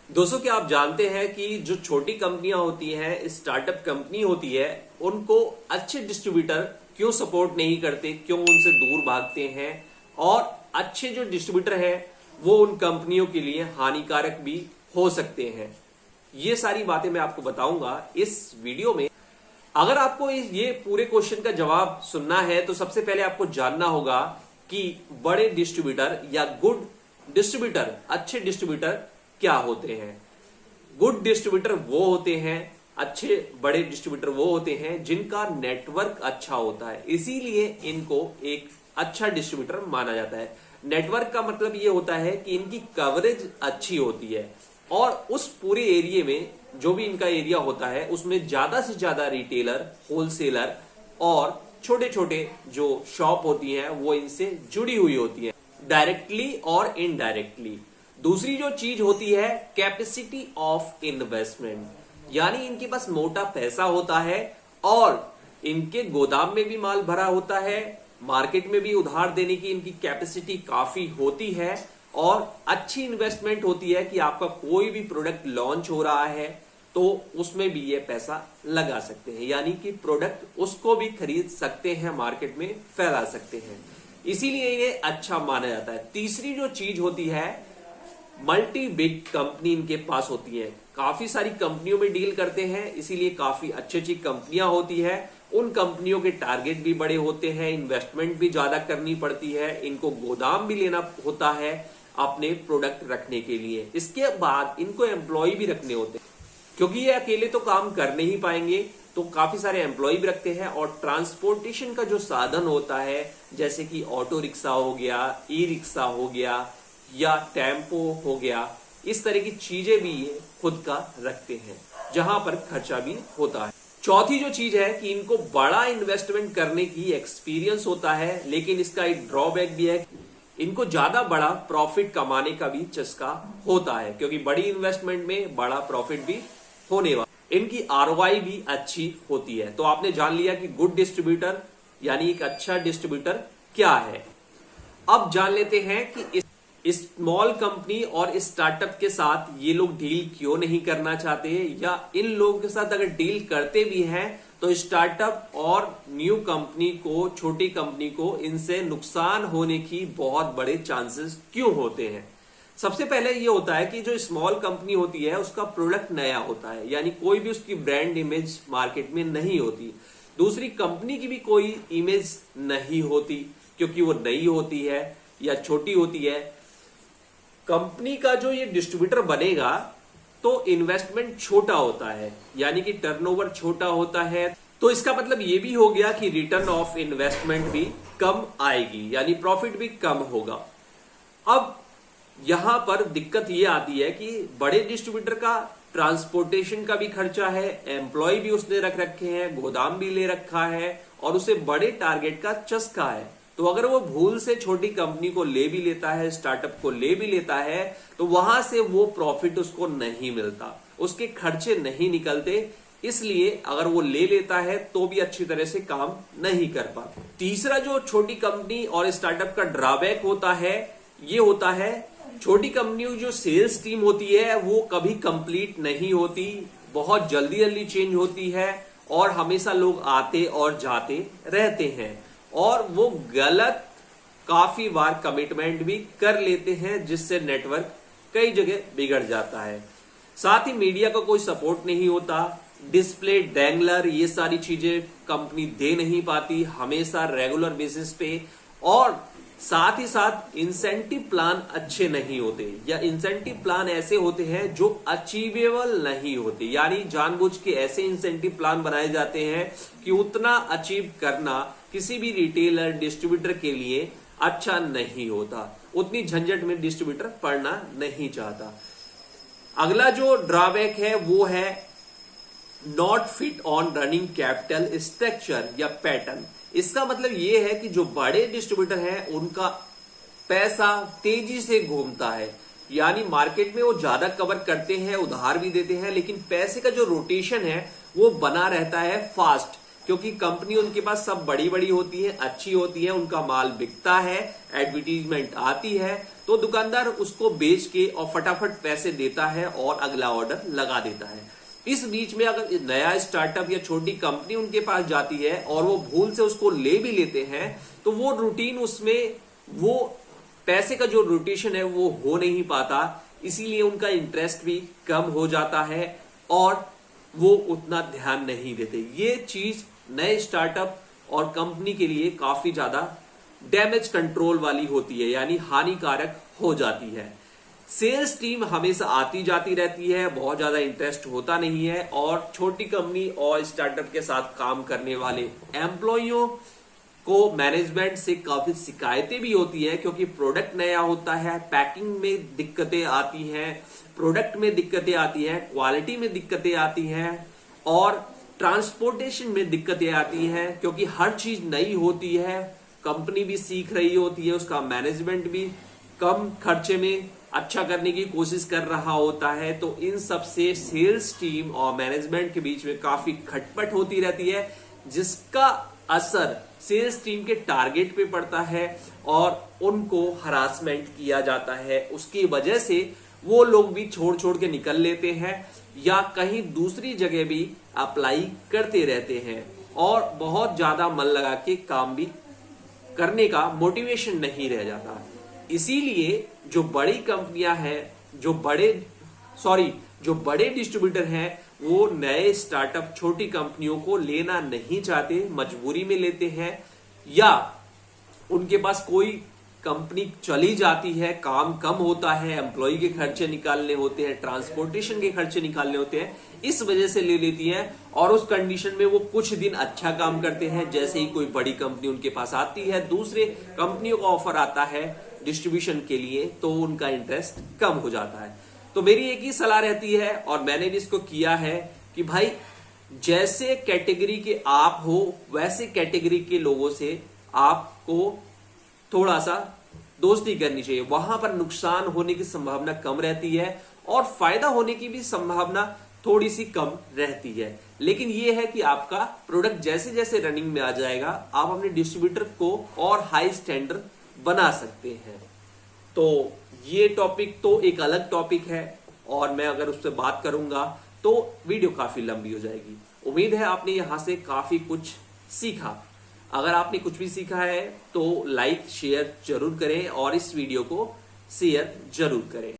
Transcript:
दोस्तों, क्या आप जानते हैं कि जो छोटी कंपनियां होती हैं, स्टार्टअप कंपनी होती है, उनको अच्छे डिस्ट्रीब्यूटर क्यों सपोर्ट नहीं करते, क्यों उनसे दूर भागते हैं। और अच्छे जो डिस्ट्रीब्यूटर हैं वो उन कंपनियों के लिए हानिकारक भी हो सकते हैं। ये सारी बातें मैं आपको बताऊंगा इस वीडियो में। अगर आपको ये पूरे क्वेश्चन का जवाब सुनना है तो सबसे पहले आपको जानना होगा कि बड़े डिस्ट्रीब्यूटर या गुड डिस्ट्रीब्यूटर, अच्छे डिस्ट्रीब्यूटर क्या होते हैं। गुड डिस्ट्रीब्यूटर वो होते हैं, अच्छे बड़े डिस्ट्रीब्यूटर वो होते हैं जिनका नेटवर्क अच्छा होता है, इसीलिए इनको एक अच्छा डिस्ट्रीब्यूटर माना जाता है। नेटवर्क का मतलब ये होता है कि इनकी कवरेज अच्छी होती है और उस पूरे एरिया में, जो भी इनका एरिया होता है, उसमें ज्यादा से ज्यादा रिटेलर, होलसेलर और छोटे छोटे जो शॉप होती हैं वो इनसे जुड़ी हुई होती है, डायरेक्टली और इनडायरेक्टली। दूसरी जो चीज होती है कैपेसिटी ऑफ इन्वेस्टमेंट, यानी इनके पास मोटा पैसा होता है और इनके गोदाम में भी माल भरा होता है, मार्केट में भी उधार देने की इनकी कैपेसिटी काफी होती है और अच्छी इन्वेस्टमेंट होती है कि आपका कोई भी प्रोडक्ट लॉन्च हो रहा है तो उसमें भी ये पैसा लगा सकते हैं, यानी कि प्रोडक्ट उसको भी खरीद सकते हैं, मार्केट में फैला सकते हैं, इसीलिए ये अच्छा माना जाता है। तीसरी जो चीज होती है, मल्टी बिग कंपनी इनके पास होती है, काफी सारी कंपनियों में डील करते हैं, इसीलिए काफी अच्छी अच्छी कंपनियां होती है। उन कंपनियों के टारगेट भी बड़े होते हैं, इन्वेस्टमेंट भी ज्यादा करनी पड़ती है, इनको गोदाम भी लेना होता है अपने प्रोडक्ट रखने के लिए। इसके बाद इनको एम्प्लॉय भी रखने होते हैं, क्योंकि ये अकेले तो काम कर नहीं पाएंगे, तो काफी सारे एम्प्लॉय भी रखते हैं। और ट्रांसपोर्टेशन का जो साधन होता है, जैसे कि ऑटो रिक्शा हो गया, ई रिक्शा हो गया या टेम्पो हो गया, इस तरह की चीजें भी ये खुद का रखते हैं, जहां पर खर्चा भी होता है। चौथी जो चीज है कि इनको बड़ा इन्वेस्टमेंट करने की एक्सपीरियंस होता है, लेकिन इसका एक ड्रॉबैक भी है, इनको ज्यादा बड़ा प्रॉफिट कमाने का भी चस्का होता है, क्योंकि बड़ी इन्वेस्टमेंट में बड़ा प्रॉफिट भी होने वाला। इनकी आरओआई भी अच्छी होती है। तो आपने जान लिया कि गुड डिस्ट्रीब्यूटर यानी एक अच्छा डिस्ट्रीब्यूटर क्या है। अब जान लेते हैं कि स्मॉल कंपनी और स्टार्टअप के साथ ये लोग डील क्यों नहीं करना चाहते, या इन लोगों के साथ अगर डील करते भी हैं तो स्टार्टअप और न्यू कंपनी को, छोटी कंपनी को इनसे नुकसान होने की बहुत बड़े चांसेस क्यों होते हैं। सबसे पहले ये होता है कि जो स्मॉल कंपनी होती है उसका प्रोडक्ट नया होता है, यानी कोई भी उसकी ब्रांड इमेज मार्केट में नहीं होती। दूसरी कंपनी की भी कोई इमेज नहीं होती, क्योंकि वो नई होती है या छोटी होती है। कंपनी का जो ये डिस्ट्रीब्यूटर बनेगा तो इन्वेस्टमेंट छोटा होता है, यानी कि टर्नओवर छोटा होता है, तो इसका मतलब ये भी हो गया कि रिटर्न ऑफ इन्वेस्टमेंट भी कम आएगी, यानी प्रॉफिट भी कम होगा। अब यहां पर दिक्कत ये आती है कि बड़े डिस्ट्रीब्यूटर का ट्रांसपोर्टेशन का भी खर्चा है, एम्प्लॉय भी उसने रख रखे हैं, गोदाम भी ले रखा है और उसे बड़े टारगेट का चस्का है। तो अगर वो भूल से छोटी कंपनी को ले भी लेता है, स्टार्टअप को ले भी लेता है, तो वहां से वो प्रॉफिट उसको नहीं मिलता, उसके खर्चे नहीं निकलते, इसलिए अगर वो ले लेता है तो भी अच्छी तरह से काम नहीं कर पाता। तीसरा जो छोटी कंपनी और स्टार्टअप का ड्रॉबैक होता है, ये होता है छोटी कंपनियों की जो सेल्स टीम होती है वो कभी कंप्लीट नहीं होती, बहुत जल्दी जल्दी चेंज होती है और हमेशा लोग आते और जाते रहते हैं, और वो गलत काफी बार कमिटमेंट भी कर लेते हैं, जिससे नेटवर्क कई जगह बिगड़ जाता है। साथ ही मीडिया का कोई सपोर्ट नहीं होता, डिस्प्ले, डैंगलर, ये सारी चीजें कंपनी दे नहीं पाती हमेशा रेगुलर बेसिस पे। और साथ ही साथ इंसेंटिव प्लान अच्छे नहीं होते, या इंसेंटिव प्लान ऐसे होते हैं जो अचीवेबल नहीं होते, यानी जानबूझ के ऐसे इंसेंटिव प्लान बनाए जाते हैं कि उतना अचीव करना किसी भी रिटेलर, डिस्ट्रीब्यूटर के लिए अच्छा नहीं होता, उतनी झंझट में डिस्ट्रीब्यूटर पड़ना नहीं चाहता। अगला जो ड्रॉबैक है वो है not fit on running capital structure या पैटर्न। इसका मतलब ये है कि जो बड़े डिस्ट्रीब्यूटर हैं उनका पैसा तेजी से घूमता है, यानी मार्केट में वो ज्यादा कवर करते हैं, उधार भी देते हैं, लेकिन पैसे का जो रोटेशन है वो बना रहता है फास्ट, क्योंकि कंपनी उनके पास सब बड़ी बड़ी होती है, अच्छी होती है, उनका माल बिकता है, एडवर्टीजमेंट आती है, तो दुकानदार उसको बेच के और फटाफट पैसे देता है और अगला ऑर्डर लगा देता है। इस बीच में अगर नया स्टार्टअप या छोटी कंपनी उनके पास जाती है और वो भूल से उसको ले भी लेते हैं, तो वो रूटीन उसमें वो पैसे का जो रोटेशन है वो हो नहीं पाता, इसीलिए उनका इंटरेस्ट भी कम हो जाता है और वो उतना ध्यान नहीं देते। ये चीज नए स्टार्टअप और कंपनी के लिए काफी ज्यादा डैमेज कंट्रोल वाली होती है, यानी हानिकारक हो जाती है। सेल्स टीम हमेशा आती जाती रहती है, बहुत ज्यादा इंटरेस्ट होता नहीं है, और छोटी कंपनी और स्टार्टअप के साथ काम करने वाले एम्प्लॉइयों को मैनेजमेंट से काफी शिकायतें भी होती है, क्योंकि प्रोडक्ट नया होता है, पैकिंग में दिक्कतें आती हैं, प्रोडक्ट में दिक्कतें आती हैं, क्वालिटी में दिक्कतें आती हैं और ट्रांसपोर्टेशन में दिक्कतें आती हैं, क्योंकि हर चीज नई होती है, कंपनी भी सीख रही होती है, उसका मैनेजमेंट भी कम खर्चे में अच्छा करने की कोशिश कर रहा होता है। तो इन सब से सेल्स टीम और मैनेजमेंट के बीच में काफी खटपट होती रहती है, जिसका असर सेल्स टीम के टारगेट पे पड़ता है और उनको हरासमेंट किया जाता है। उसकी वजह से वो लोग भी छोड़ छोड़ के निकल लेते हैं या कहीं दूसरी जगह भी अप्लाई करते रहते हैं और बहुत ज्यादा मन लगा के काम भी करने का मोटिवेशन नहीं रह जाता। इसीलिए जो बड़ी कंपनियां हैं, जो बड़े डिस्ट्रीब्यूटर हैं, वो नए स्टार्टअप छोटी कंपनियों को लेना नहीं चाहते, मजबूरी में लेते हैं, या उनके पास कोई कंपनी चली जाती है, काम कम होता है, एम्प्लॉय के खर्चे निकालने होते हैं, ट्रांसपोर्टेशन के खर्चे निकालने होते हैं, इस वजह से ले लेती हैं। और उस कंडीशन में वो कुछ दिन अच्छा काम करते हैं, जैसे ही कोई बड़ी कंपनी उनके पास आती है, दूसरे कंपनियों का ऑफर आता है डिस्ट्रीब्यूशन के लिए, तो उनका इंटरेस्ट कम हो जाता है। तो मेरी एक ही सलाह रहती है और मैंने भी इसको किया है कि भाई जैसे कैटेगरी के आप हो, वैसे कैटेगरी के लोगों से आपको थोड़ा सा दोस्ती करनी चाहिए। वहां पर नुकसान होने की संभावना कम रहती है और फायदा होने की भी संभावना थोड़ी सी कम रहती है। लेकिन यह है कि आपका प्रोडक्ट जैसे जैसे रनिंग में आ जाएगा, आप अपने डिस्ट्रीब्यूटर को और हाई स्टैंडर्ड बना सकते हैं। तो ये टॉपिक तो एक अलग टॉपिक है और मैं अगर उससे बात करूंगा तो वीडियो काफी लंबी हो जाएगी। उम्मीद है आपने यहां से काफी कुछ सीखा। अगर आपने कुछ भी सीखा है तो लाइक शेयर जरूर करें और इस वीडियो को शेयर जरूर करें।